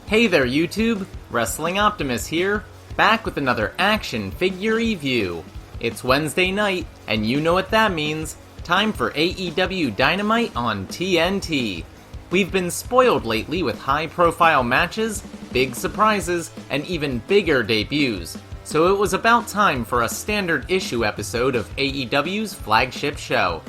Hey there YouTube, Wrestling Optimus here, back with another action figure review. It's Wednesday night, and you know what that means, time for AEW Dynamite on TNT. We've been spoiled lately with high-profile matches, big surprises, and even bigger debuts, so it was about time for a standard issue episode of AEW's flagship show.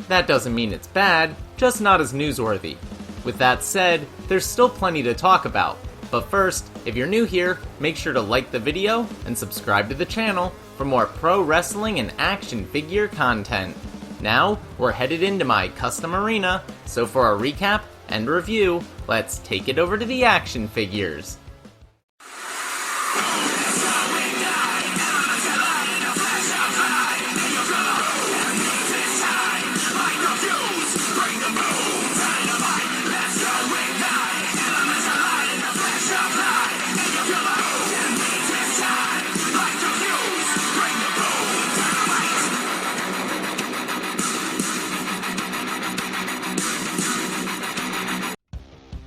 That doesn't mean it's bad, just not as newsworthy. With that said, there's still plenty to talk about. But first, if you're new here, make sure to like the video and subscribe to the channel for more pro wrestling and action figure content. Now, we're headed into my custom arena, so for a recap and review, let's take it over to the action figures.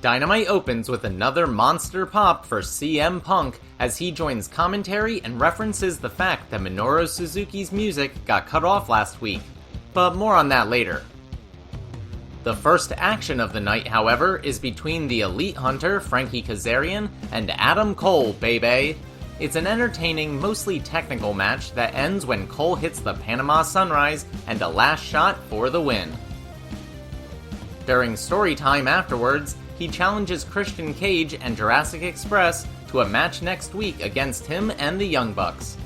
Dynamite opens with another monster pop for CM Punk as he joins commentary and references the fact that Minoru Suzuki's music got cut off last week, but more on that later. The first action of the night, however, is between the Elite Hunter Frankie Kazarian and Adam Cole, baby. It's an entertaining, mostly technical match that ends when Cole hits the Panama Sunrise and a last shot for the win. During story time afterwards, he challenges Christian Cage and Jurassic Express to a match next week against him and the Young Bucks.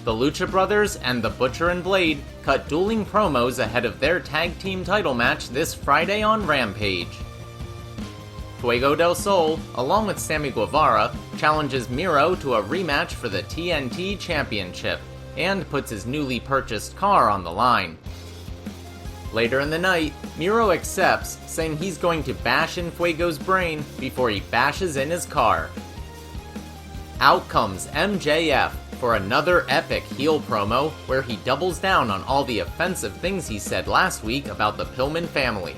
The Lucha Brothers and the Butcher and Blade cut dueling promos ahead of their tag team title match this Friday on Rampage. Fuego del Sol, along with Sammy Guevara, challenges Miro to a rematch for the TNT Championship, and puts his newly purchased car on the line. Later in the night, Miro accepts, saying he's going to bash in Fuego's brain before he bashes in his car. Out comes MJF for another epic heel promo where he doubles down on all the offensive things he said last week about the Pillman family.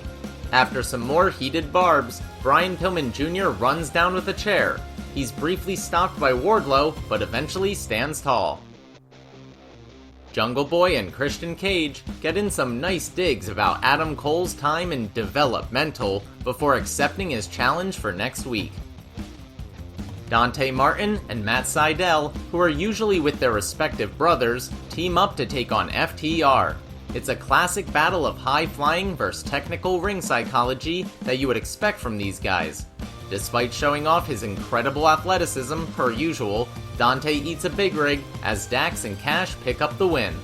After some more heated barbs, Brian Pillman Jr. runs down with a chair. He's briefly stopped by Wardlow, but eventually stands tall. Jungle Boy and Christian Cage get in some nice digs about Adam Cole's time in developmental before accepting his challenge for next week. Dante Martin and Matt Sydal, who are usually with their respective brothers, team up to take on FTR. It's a classic battle of high-flying versus technical ring psychology that you would expect from these guys. Despite showing off his incredible athleticism per usual, Dante eats a big rig as Dax and Cash pick up the win.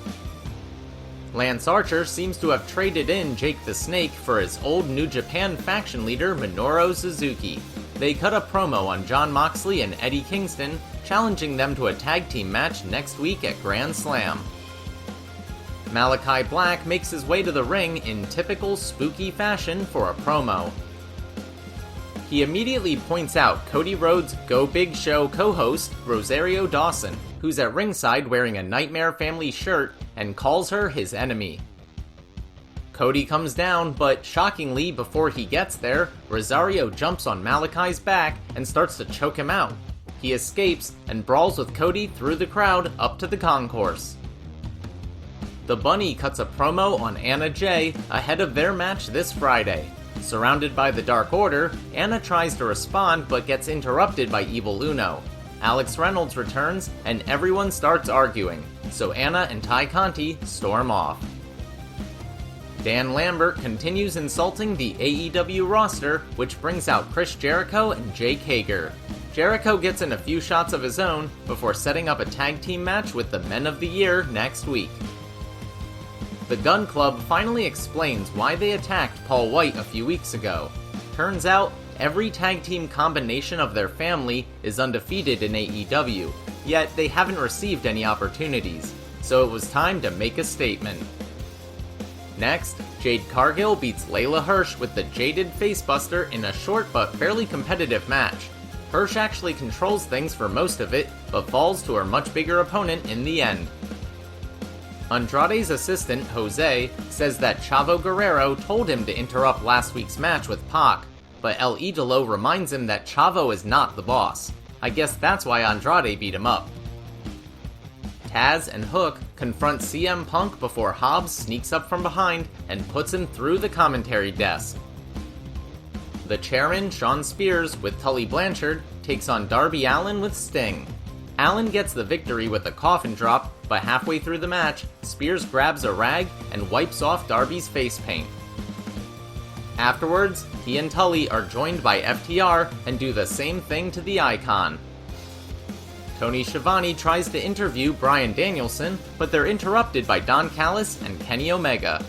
Lance Archer seems to have traded in Jake the Snake for his old New Japan faction leader Minoru Suzuki. They cut a promo on Jon Moxley and Eddie Kingston, challenging them to a tag team match next week at Grand Slam. Malachi Black makes his way to the ring in typical spooky fashion for a promo. He immediately points out Cody Rhodes' Go Big Show co-host, Rosario Dawson, who's at ringside wearing a Nightmare Family shirt, and calls her his enemy. Cody comes down, but shockingly, before he gets there, Rosario jumps on Malachi's back and starts to choke him out. He escapes and brawls with Cody through the crowd up to the concourse. The Bunny cuts a promo on Anna Jay ahead of their match this Friday. Surrounded by the Dark Order, Anna tries to respond but gets interrupted by Evil Uno. Alex Reynolds returns and everyone starts arguing, so Anna and Ty Conti storm off. Dan Lambert continues insulting the AEW roster, which brings out Chris Jericho and Jake Hager. Jericho gets in a few shots of his own before setting up a tag team match with the Men of the Year next week. The Gun Club finally explains why they attacked Paul White a few weeks ago. Turns out, every tag team combination of their family is undefeated in AEW, yet they haven't received any opportunities, so it was time to make a statement. Next, Jade Cargill beats Layla Hirsch with the Jaded Facebuster in a short but fairly competitive match. Hirsch actually controls things for most of it, but falls to her much bigger opponent in the end. Andrade's assistant, Jose, says that Chavo Guerrero told him to interrupt last week's match with Pac, but El Idolo reminds him that Chavo is not the boss. I guess that's why Andrade beat him up. Taz and Hook confront CM Punk before Hobbs sneaks up from behind and puts him through the commentary desk. The chairman, Shawn Spears, with Tully Blanchard, takes on Darby Allin with Sting. Allin gets the victory with a coffin drop, but halfway through the match, Spears grabs a rag and wipes off Darby's face paint. Afterwards, he and Tully are joined by FTR and do the same thing to the Icon. Tony Schiavone tries to interview Bryan Danielson, but they're interrupted by Don Callis and Kenny Omega.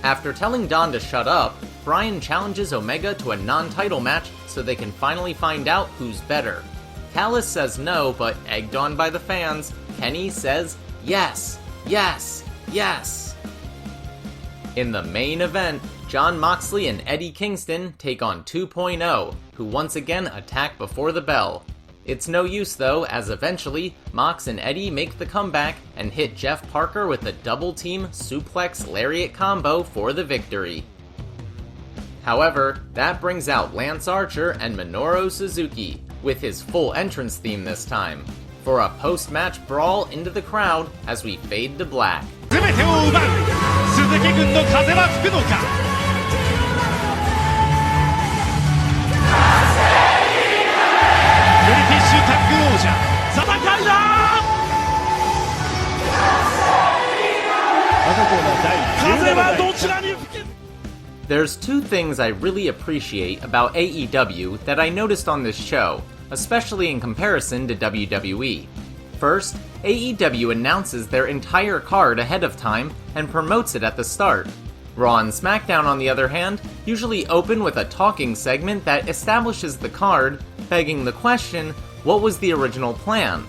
After telling Don to shut up, Bryan challenges Omega to a non-title match so they can finally find out who's better. Callis says no, but egged on by the fans, Kenny says yes, yes, yes. In the main event, Jon Moxley and Eddie Kingston take on 2.0, who once again attack before the bell. It's no use though, as eventually, Mox and Eddie make the comeback and hit Jeff Parker with a double-team suplex lariat combo for the victory. However, that brings out Lance Archer and Minoru Suzuki, with his full entrance theme this time, for a post-match brawl into the crowd as we fade to black. There's two things I really appreciate about AEW that I noticed on this show, especially in comparison to WWE. First, AEW announces their entire card ahead of time and promotes it at the start. Raw and SmackDown, on the other hand, usually open with a talking segment that establishes the card, begging the question, what was the original plan?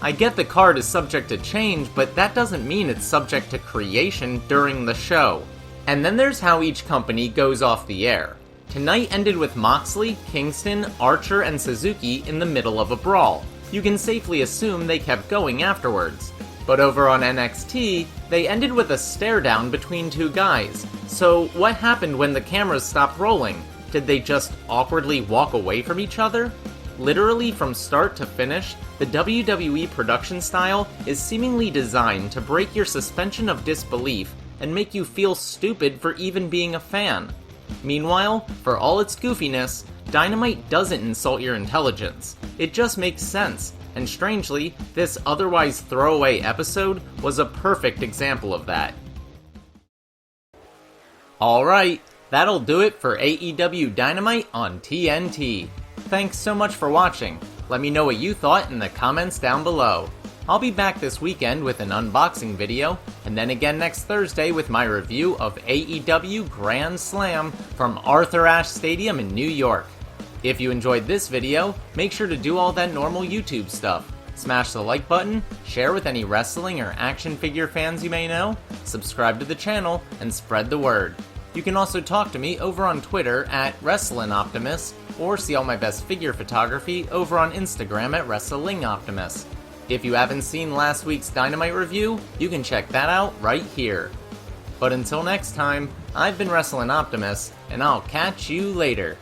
I get the card is subject to change, but that doesn't mean it's subject to creation during the show. And then there's how each company goes off the air. Tonight ended with Moxley, Kingston, Archer, and Suzuki in the middle of a brawl. You can safely assume they kept going afterwards. But over on NXT, they ended with a stare down between two guys. So what happened when the cameras stopped rolling? Did they just awkwardly walk away from each other? Literally from start to finish, the WWE production style is seemingly designed to break your suspension of disbelief and make you feel stupid for even being a fan. Meanwhile, for all its goofiness, Dynamite doesn't insult your intelligence. It just makes sense, and strangely, this otherwise throwaway episode was a perfect example of that. Alright, that'll do it for AEW Dynamite on TNT. Thanks so much for watching. Let me know what you thought in the comments down below. I'll be back this weekend with an unboxing video, and then again next Thursday with my review of AEW Grand Slam from Arthur Ashe Stadium in New York. If you enjoyed this video, make sure to do all that normal YouTube stuff. Smash the like button, share with any wrestling or action figure fans you may know, subscribe to the channel, and spread the word. You can also talk to me over on Twitter at WrestlingOptimus, or see all my best figure photography over on Instagram at WrestlingOptimus. If you haven't seen last week's Dynamite review, you can check that out right here. But until next time, I've been Wrestling Optimus, and I'll catch you later.